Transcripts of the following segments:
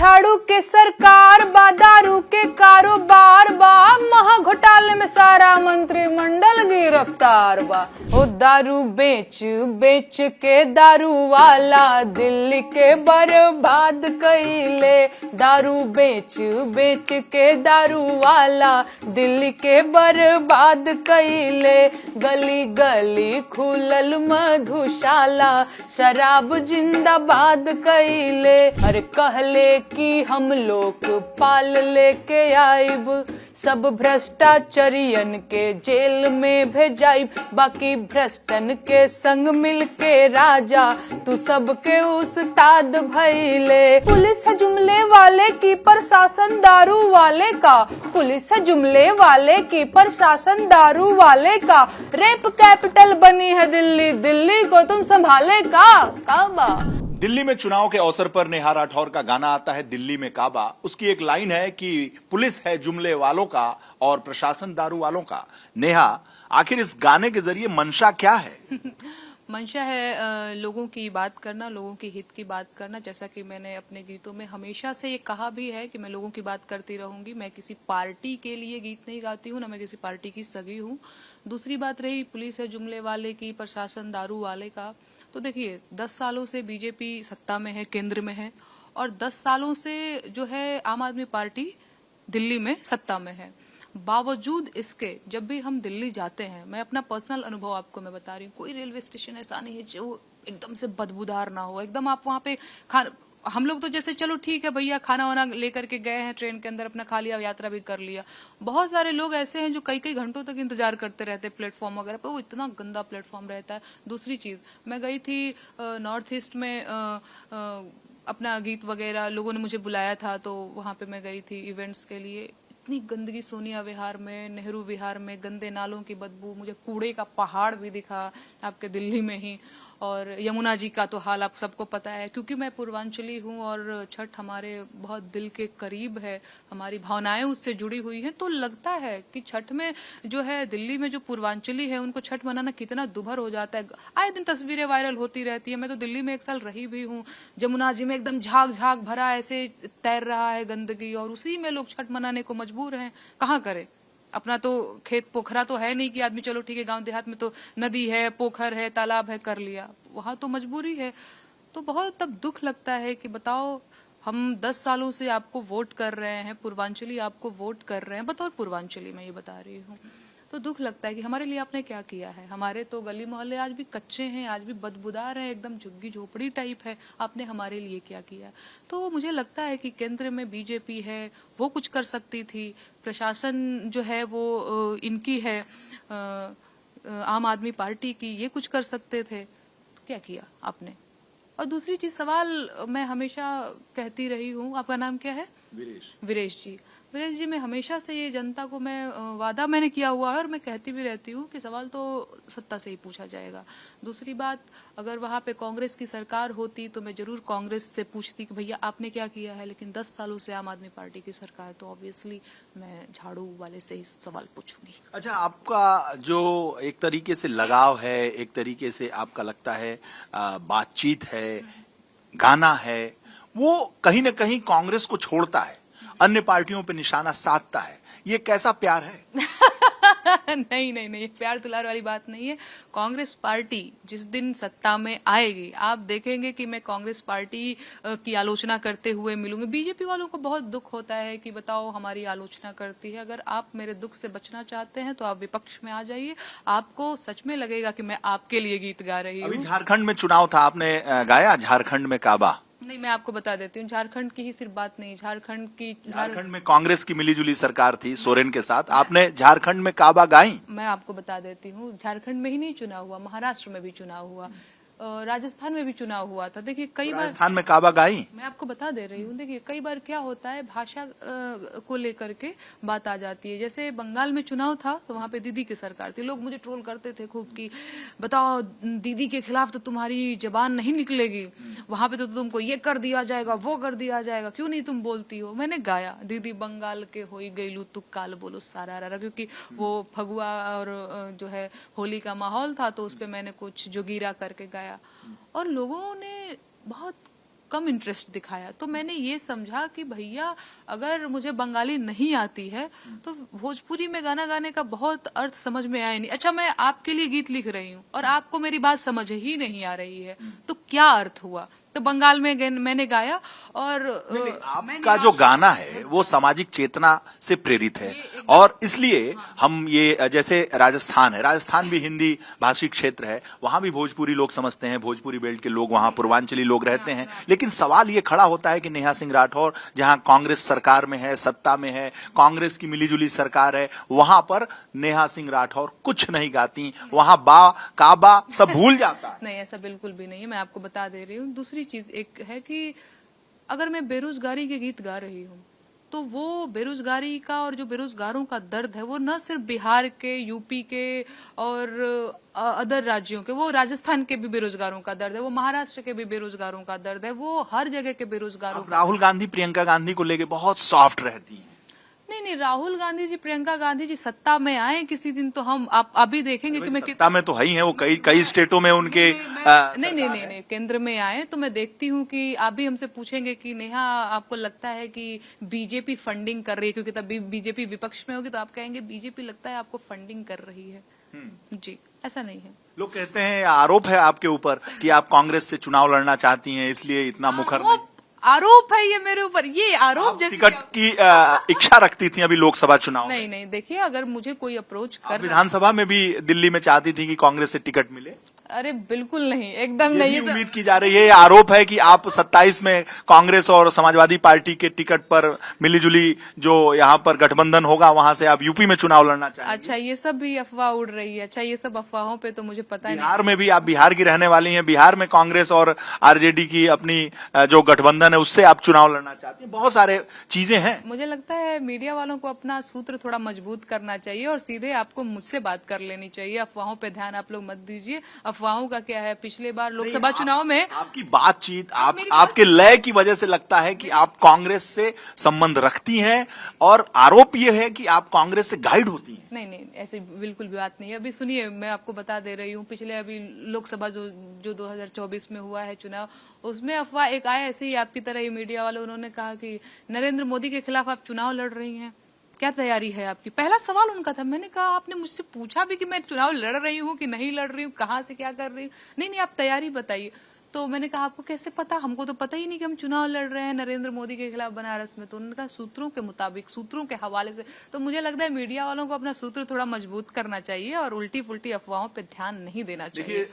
झाड़ू के सरकार बा, दारू के कारोबार बा, महा घोटाले में सारा मंत्रिमंडल गिरफ्तार बा। ओ दारू बेच बेच के दारू वाला दिल्ली के बर्बाद कइले, दारू बेच बेच के दारू वाला दिल्ली के बर्बाद कइले। गली गली खुलल मधुशाला, शराब जिंदाबाद कइले। अरे कहले कि हम लोग पाल लेके आइब, सब भ्रष्टाचारियन के जेल में भेजाइब, बाकी भ्रष्टन के संग मिल के राजा तू सबके उस्ताद भइले। पुलिस है जुमले वाले की प्रशासन दारू वाले का, पुलिस है जुमले वाले की प्रशासन दारू वाले का। रेप कैपिटल बनी है दिल्ली, दिल्ली को तुम संभाले का बा। दिल्ली में चुनाव के अवसर पर नेहा राठौर का गाना आता है दिल्ली में काबा। उसकी एक लाइन है कि पुलिस है जुमले वालों का और प्रशासन दारू वालों का। नेहा, आखिर इस गाने के जरिए मंशा क्या है? मंशा है लोगों की बात करना, लोगों की हित की बात करना। जैसा कि मैंने अपने गीतों में हमेशा से ये कहा भी है कि मैं लोगों की बात करती रहूंगी। मैं किसी पार्टी के लिए गीत नहीं गाती हूँ, ना मैं किसी पार्टी की सगी हूँ। दूसरी बात रही पुलिस है जुमले वाले की, प्रशासन दारू वाले का, तो देखिए 10 सालों से बीजेपी सत्ता में है, केंद्र में है, और 10 सालों से जो है आम आदमी पार्टी दिल्ली में सत्ता में है। बावजूद इसके जब भी हम दिल्ली जाते हैं, मैं अपना पर्सनल अनुभव आपको मैं बता रही हूँ, कोई रेलवे स्टेशन ऐसा नहीं है जो एकदम से बदबूदार ना हो। एकदम आप वहाँ पे हम लोग तो जैसे चलो ठीक है भैया खाना वाना लेकर के गए हैं ट्रेन के अंदर, अपना खा लिया, यात्रा भी कर लिया। बहुत सारे लोग ऐसे हैं जो कई कई घंटों तक इंतजार करते रहते हैं प्लेटफॉर्म वगैरह पे, वो इतना गंदा प्लेटफॉर्म रहता है। दूसरी चीज, मैं गई थी नॉर्थ ईस्ट में अपना गीत वगैरह, लोगों ने मुझे बुलाया था तो वहां पे मैं गई थी इवेंट्स के लिए। इतनी गंदगी सोनिया विहार में, नेहरू विहार में, गंदे नालों की बदबू, मुझे कूड़े का पहाड़ भी दिखा आपके दिल्ली में ही। और यमुना जी का तो हाल आप सबको पता है, क्योंकि मैं पूर्वांचली हूँ और छठ हमारे बहुत दिल के करीब है, हमारी भावनाएं उससे जुड़ी हुई हैं। तो लगता है कि छठ में जो है दिल्ली में जो पूर्वांचली है उनको छठ मनाना कितना दुभर हो जाता है। आए दिन तस्वीरें वायरल होती रहती है। मैं तो दिल्ली में 1 साल रही भी हूँ। जमुना जी में एकदम झाग झाग भरा ऐसे तैर रहा है गंदगी, और उसी में लोग छठ मनाने को मजबूर हैं। कहाँ करे? अपना तो खेत पोखरा तो है नहीं कि आदमी चलो ठीक है गांव देहात में तो नदी है, पोखर है, तालाब है, कर लिया। वहां तो मजबूरी है। तो बहुत तब दुख लगता है कि बताओ, हम 10 सालों से आपको वोट कर रहे हैं, पूर्वांचली आपको वोट कर रहे हैं, बतौर पूर्वांचली मैं ये बता रही हूँ। तो दुख लगता है कि हमारे लिए आपने क्या किया है। हमारे तो गली मोहल्ले आज भी कच्चे हैं, आज भी बदबूदार हैं, एकदम झुग्गी झोपड़ी टाइप है। आपने हमारे लिए क्या किया? तो मुझे लगता है कि केंद्र में बीजेपी है, वो कुछ कर सकती थी। प्रशासन जो है वो इनकी है, आम आदमी पार्टी की, ये कुछ कर सकते थे। तो क्या किया आपने? और दूसरी चीज, सवाल मैं हमेशा कहती रही हूँ, आपका नाम क्या है? वीरेश जी। वीरेश जी, मैं हमेशा से ये जनता को मैं वादा मैंने किया हुआ है और मैं कहती भी रहती हूँ कि सवाल तो सत्ता से ही पूछा जाएगा। दूसरी बात, अगर वहाँ पे कांग्रेस की सरकार होती तो मैं जरूर कांग्रेस से पूछती कि भैया आपने क्या किया है। लेकिन 10 सालों से आम आदमी पार्टी की सरकार, तो ऑब्वियसली मैं झाड़ू वाले से ही सवाल पूछूंगी। अच्छा, आपका जो एक तरीके से लगाव है, एक तरीके से आपका लगता है बातचीत है, गाना है, वो कहीं ना कहीं कांग्रेस को छोड़ता है, अन्य पार्टियों पे निशाना साधता है। ये कैसा प्यार है? नहीं नहीं नहीं, प्यार दुलार वाली बात नहीं है। कांग्रेस पार्टी जिस दिन सत्ता में आएगी, आप देखेंगे कि मैं कांग्रेस पार्टी की आलोचना करते हुए मिलूंगी। बीजेपी वालों को बहुत दुख होता है कि बताओ हमारी आलोचना करती है। अगर आप मेरे दुख से बचना चाहते हैं तो आप विपक्ष में आ जाइए, आपको सच में लगेगा कि मैं आपके लिए गीत गा रही हूँ। अभी झारखंड में चुनाव था, आपने गाया झारखंड में काबा? नहीं, मैं आपको बता देती हूँ, झारखंड की ही सिर्फ बात नहीं, झारखंड में कांग्रेस की मिलीजुली सरकार थी सोरेन के साथ, आपने झारखंड में काबा गाई? मैं आपको बता देती हूँ, झारखंड में ही नहीं चुनाव हुआ, महाराष्ट्र में भी चुनाव हुआ, राजस्थान में भी चुनाव हुआ था। देखिए कई बार राजस्थान में काबा गाई? मैं आपको बता दे रही हूँ। देखिए कई बार क्या होता है, भाषा को लेकर के बात आ जाती है। जैसे बंगाल में चुनाव था तो वहां पे दीदी की सरकार थी, लोग मुझे ट्रोल करते थे खूब कि बताओ दीदी के खिलाफ तो तुम्हारी जबान नहीं निकलेगी, वहां पे तो तुमको ये कर दिया जाएगा, वो कर दिया जाएगा, क्यों नहीं तुम बोलती हो। मैंने गाया, दीदी बंगाल के होई गईलू तू काल बोलो सारा रा, क्योंकि वो फगुआ और जो है होली का माहौल था, तो उस पर मैंने कुछ जोगीरा करके गाया और लोगों ने बहुत कम इंटरेस्ट दिखाया। तो मैंने ये समझा कि भैया अगर मुझे बंगाली नहीं आती है तो भोजपुरी में गाना गाने का बहुत अर्थ समझ में आया नहीं। अच्छा, मैं आपके लिए गीत लिख रही हूँ और आपको मेरी बात समझ ही नहीं आ रही है, तो क्या अर्थ हुआ? तो बंगाल में मैंने गाया और आपका जो गाना है वो सामाजिक चेतना से प्रेरित है, और इसलिए हम ये, जैसे राजस्थान है, राजस्थान भी हिंदी भाषी क्षेत्र है, वहां भी भोजपुरी लोग समझते हैं, भोजपुरी बेल्ट के लोग वहां पूर्वांचली लोग रहते हैं। लेकिन सवाल ये खड़ा होता है कि नेहा सिंह राठौर जहां कांग्रेस सरकार में है, सत्ता में है, कांग्रेस की मिलीजुली सरकार है, वहां पर नेहा सिंह राठौर कुछ नहीं गाती, वहां बा काबा सब भूल जाता है। नहीं, ऐसा बिल्कुल भी नहीं है, मैं आपको बता दे रही हूँ। दूसरी चीज एक है कि अगर मैं बेरोजगारी के गीत गा रही हूँ तो वो बेरोजगारी का और जो बेरोजगारों का दर्द है वो न सिर्फ बिहार के, यूपी के और अदर राज्यों के, वो राजस्थान के भी बेरोजगारों का दर्द है, वो महाराष्ट्र के भी बेरोजगारों का दर्द है, वो हर जगह के बेरोजगारों का। राहुल गांधी प्रियंका गांधी को लेके बहुत सॉफ्ट रहती हैं। नहीं, राहुल गांधी जी, प्रियंका गांधी जी सत्ता में आए किसी दिन तो हम आप अभी देखेंगे कि मैं सत्ता में तो है ही है, वो कई स्टेटों में उनके नहीं, केंद्र में आए तो मैं देखती हूँ कि आप भी हमसे पूछेंगे कि नेहा आपको लगता है कि बीजेपी फंडिंग कर रही है, क्योंकि तब बीजेपी विपक्ष में होगी तो आप कहेंगे बीजेपी लगता है आपको फंडिंग कर रही है। जी, ऐसा नहीं है। लोग कहते हैं, आरोप है आपके ऊपर कि आप कांग्रेस से चुनाव लड़ना चाहती हैं, इसलिए इतना मुखर आरोप है ये मेरे ऊपर, ये आरोप जैसे टिकट की इच्छा रखती थी अभी लोकसभा चुनाव। नहीं, देखिए अगर मुझे कोई अप्रोच कर, विधानसभा में भी दिल्ली में चाहती थी कि कांग्रेस से टिकट मिले। अरे बिल्कुल नहीं, एकदम ये नहीं। भी उम्मीद की जा रही है, आरोप है कि आप 27 में कांग्रेस और समाजवादी पार्टी के टिकट पर मिलीजुली जो यहाँ पर गठबंधन होगा वहां से आप यूपी में चुनाव लड़ना चाहेंगे। अच्छा, ये सब भी अफवाह उड़ रही है। अच्छा, ये सब अफवाहों पे तो मुझे पता नहीं। बिहार में भी, आप बिहार की रहने वाली हैं, बिहार में कांग्रेस और आरजेडी की अपनी जो गठबंधन है उससे आप चुनाव लड़ना चाहती हैं, बहुत सारे चीजें हैं। मुझे लगता है मीडिया वालों को अपना सूत्र थोड़ा मजबूत करना चाहिए और सीधे आपको मुझसे बात कर लेनी चाहिए। अफवाहों पे ध्यान आप लोग मत दीजिए। अफवाहों का क्या है, पिछले बार लोकसभा चुनाव में आपकी बातचीत, आपके लय की वजह से लगता है कि आप कांग्रेस से संबंध रखती हैं, और आरोप ये है कि आप कांग्रेस से गाइड होती हैं। नहीं, ऐसे बिल्कुल भी बात नहीं है। अभी सुनिए, मैं आपको बता दे रही हूँ, पिछले अभी लोकसभा जो 2024 में हुआ है चुनाव, उसमें अफवाह एक आया ऐसे ही आपकी तरह ही मीडिया वाले, उन्होंने कहा कि नरेंद्र मोदी के खिलाफ आप चुनाव लड़ रही हैं, क्या तैयारी है आपकी? पहला सवाल उनका था। मैंने कहा आपने मुझसे पूछा भी कि मैं चुनाव लड़ रही हूँ कि नहीं लड़ रही हूँ, कहाँ से क्या कर रही हूँ? नहीं, आप तैयारी बताइए। तो मैंने कहा आपको कैसे पता? हमको तो पता ही नहीं कि हम चुनाव लड़ रहे हैं नरेंद्र मोदी के खिलाफ बनारस में। तो उन्होंने कहा सूत्रों के मुताबिक, सूत्रों के हवाले से। तो मुझे लगता है मीडिया वालों को अपना सूत्र थोड़ा मजबूत करना चाहिए और उल्टी पुल्टी अफवाहों पे ध्यान नहीं देना चाहिए।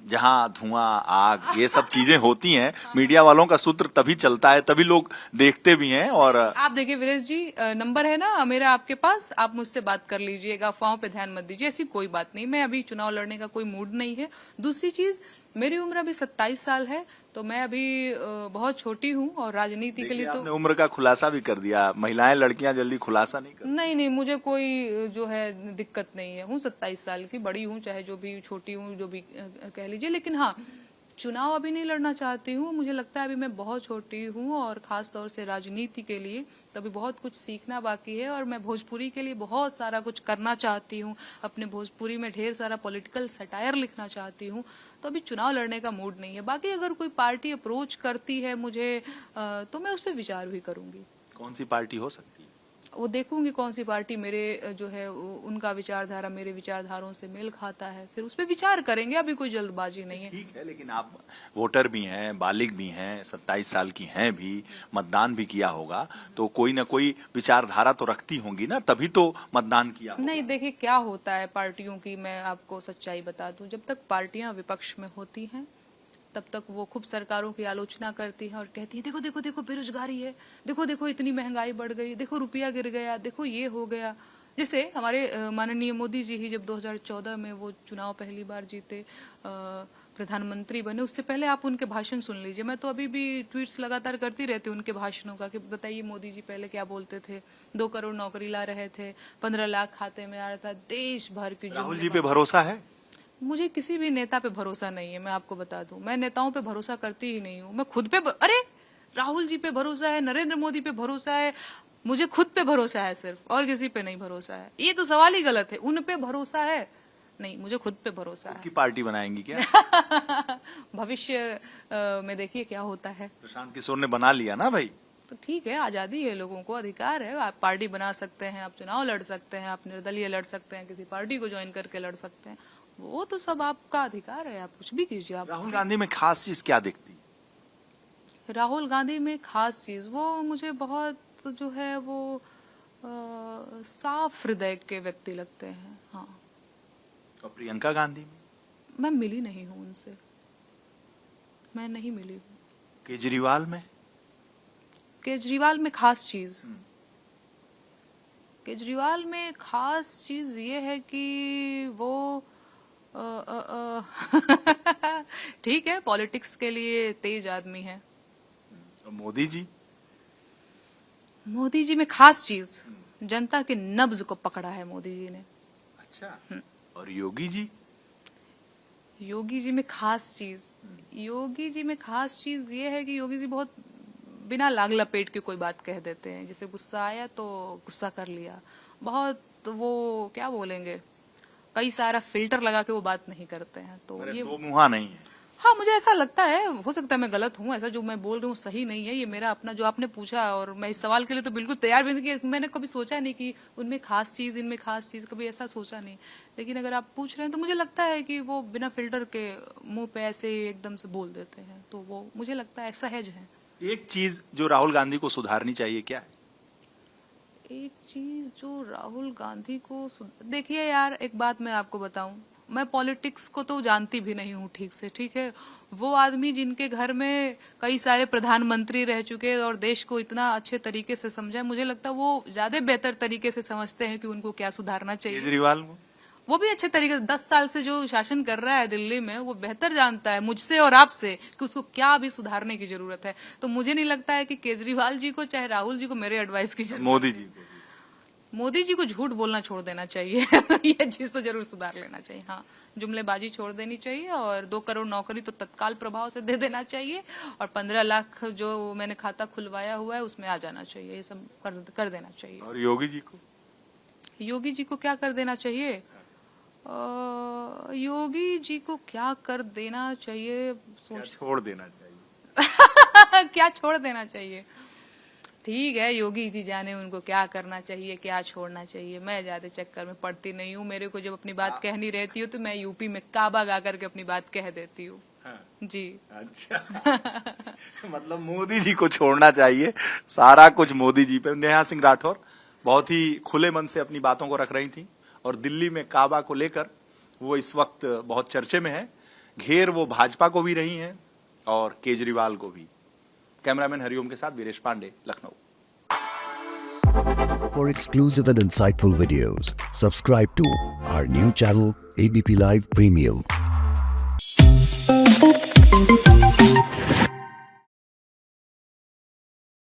जहाँ धुआं, आग, ये सब चीजें होती हैं, मीडिया वालों का सूत्र तभी चलता है, तभी लोग देखते भी हैं। और आप देखिए वीरेश जी, नंबर है ना मेरा आपके पास, आप मुझसे बात कर लीजिएगा, अफवाहों पे ध्यान मत दीजिए। ऐसी कोई बात नहीं, मैं अभी चुनाव लड़ने का कोई मूड नहीं है। दूसरी चीज, मेरी उम्र अभी 27 साल है, तो मैं अभी बहुत छोटी हूँ और राजनीति के लिए तो आपने उम्र का खुलासा भी कर दिया। महिलाएं, लड़कियां जल्दी खुलासा नहीं करती। नहीं, मुझे कोई जो है दिक्कत नहीं है। हूँ 27 साल की, बड़ी हूँ, चाहे जो भी, छोटी हूँ, जो भी कह लीजिए। लेकिन हाँ, चुनाव अभी नहीं लड़ना चाहती हूँ। मुझे लगता है अभी मैं बहुत छोटी हूँ और खास तौर से राजनीति के लिए तो अभी बहुत कुछ सीखना बाकी है, और मैं भोजपुरी के लिए बहुत सारा कुछ करना चाहती हूँ। अपने भोजपुरी में ढेर सारा पॉलिटिकल सटायर लिखना चाहती हूँ। तो अभी चुनाव लड़ने का मूड नहीं है। बाकी अगर कोई पार्टी अप्रोच करती है मुझे तो मैं उस पर विचार भी करूंगी। कौन सी पार्टी हो सकती है? वो देखूंगी कौन सी पार्टी मेरे जो है उनका विचारधारा मेरे विचारधारों से मेल खाता है, फिर उस पर विचार करेंगे। अभी कोई जल्दबाजी नहीं है। ठीक है, लेकिन आप वोटर भी हैं, बालिग भी हैं, 27 साल की हैं भी, मतदान भी किया होगा, तो कोई ना कोई विचारधारा तो रखती होंगी ना, तभी तो मतदान किया होगा। नहीं, देखिए क्या होता है पार्टियों की, मैं आपको सच्चाई बता दूं, जब तक पार्टियां विपक्ष में होती हैं तब तक वो खूब सरकारों की आलोचना करती है और कहती है देखो देखो देखो बेरोजगारी है, देखो देखो इतनी महंगाई बढ़ गई, देखो रुपया गिर गया, देखो ये हो गया। जैसे हमारे माननीय मोदी जी ही जब 2014 में वो चुनाव पहली बार जीते, प्रधानमंत्री बने, उससे पहले आप उनके भाषण सुन लीजिए। मैं तो अभी भी ट्वीट्स लगातार करती रहती हूँ उनके भाषणों का कि बताइए मोदी जी पहले क्या बोलते थे। 2 करोड़ नौकरी ला रहे थे, 15 लाख खाते में आ रहा था, देश भर की। राहुल जी पे भरोसा है? मुझे किसी भी नेता पे भरोसा नहीं है, मैं आपको बता दूं। मैं नेताओं पे भरोसा करती ही नहीं हूँ। मैं खुद पे अरे राहुल जी पे भरोसा है, नरेंद्र मोदी पे भरोसा है, मुझे खुद पे भरोसा है सिर्फ, और किसी पे नहीं भरोसा है। ये तो सवाल ही गलत है। उन पे भरोसा है नहीं, मुझे खुद पे भरोसा है। की पार्टी बनाएंगी क्या? भविष्य में देखिए क्या होता है। प्रशांत किशोर ने बना लिया ना भाई। तो ठीक है, आजादी है, लोगों को अधिकार है, आप पार्टी बना सकते हैं, आप चुनाव लड़ सकते हैं, आप निर्दलीय लड़ सकते हैं, किसी पार्टी को ज्वाइन करके लड़ सकते हैं, वो तो सब आपका अधिकार है, आप कुछ भी कीजिए। आप राहुल गांधी में खास चीज क्या दिखती है? राहुल गांधी में खास चीज, वो मुझे बहुत जो है वो साफ हृदय के व्यक्ति लगते हैं। हाँ। और प्रियंका गांधी में? मैं मिली नहीं हूँ उनसे, मैं नहीं मिली हूँ। केजरीवाल में? केजरीवाल में खास चीज, केजरीवाल में खास चीज ये है कि वो ठीक है, पॉलिटिक्स के लिए तेज आदमी है। और मोदी जी? मोदी जी में खास चीज, जनता के नब्ज को पकड़ा है मोदी जी ने। अच्छा। और योगी जी? योगी जी में खास चीज, योगी जी में खास चीज ये है कि योगी जी बहुत बिना लाग लपेट के कोई बात कह देते हैं, जैसे गुस्सा आया तो गुस्सा कर लिया, बहुत वो क्या बोलेंगे, कई सारा फिल्टर लगा के वो बात नहीं करते हैं। तो ये दो मुहा नहीं है। हाँ, मुझे ऐसा लगता है, हो सकता है मैं गलत हूँ, ऐसा जो मैं बोल रही हूँ सही नहीं है, ये मेरा अपना जो आपने पूछा, और मैं इस सवाल के लिए तो बिल्कुल तैयार भी नहीं कि मैंने कभी सोचा नहीं कि उनमें खास चीज, इनमें खास चीज, कभी ऐसा सोचा नहीं। लेकिन अगर आप पूछ रहे हैं तो मुझे लगता है कि वो बिना फिल्टर के मुंह पे ऐसे एकदम से बोल देते हैं, तो वो मुझे लगता है सहज है। एक चीज जो राहुल गांधी को सुधारनी चाहिए क्या है? एक चीज जो राहुल गांधी को देखिए यार, एक बात मैं आपको बताऊं, मैं पॉलिटिक्स को तो जानती भी नहीं हूँ ठीक से, ठीक है। वो आदमी जिनके घर में कई सारे प्रधानमंत्री रह चुके और देश को इतना अच्छे तरीके से समझा, मुझे लगता है वो ज्यादा बेहतर तरीके से समझते हैं कि उनको क्या सुधारना चाहिए। केजरीवाल वो भी अच्छे तरीके से 10 साल से जो शासन कर रहा है दिल्ली में, वो बेहतर जानता है मुझसे और आपसे कि उसको क्या अभी सुधारने की जरूरत है। तो मुझे नहीं लगता है कि केजरीवाल जी को चाहे राहुल जी को मेरे एडवाइस की जरूरत। मोदी जी को झूठ बोलना छोड़ देना चाहिए ये चीज तो जरूर सुधार लेना चाहिए। हाँ, जुमलेबाजी छोड़ देनी चाहिए, और 2 करोड़ नौकरी तो तत्काल प्रभाव से दे देना चाहिए, और 15 लाख जो मैंने खाता खुलवाया हुआ है उसमें आ जाना चाहिए, ये सब कर देना चाहिए। और योगी जी को? योगी जी को क्या कर देना चाहिए? योगी जी को क्या कर देना चाहिए, छोड़ देना चाहिए क्या छोड़ देना चाहिए? ठीक है, योगी जी जाने उनको क्या करना चाहिए, क्या छोड़ना चाहिए। मैं ज्यादा चक्कर में पड़ती नहीं हूँ, मेरे को जब अपनी बात कहनी रहती हो तो मैं यूपी में काबा गा करके अपनी बात कह देती हूँ। हाँ। जी। अच्छा मतलब मोदी जी को छोड़ना चाहिए, सारा कुछ मोदी जी पे। नेहा सिंह राठौर बहुत ही खुले मन से अपनी बातों को रख रही थी, और दिल्ली में काबा को लेकर वो इस वक्त बहुत चर्चे में है। घेर वो भाजपा को भी रही हैं और केजरीवाल को भी। कैमरामैन हरिओम के साथ Viresh Pandey, Lucknow. For exclusive and insightful videos, subscribe to our new channel ABP Live Premium.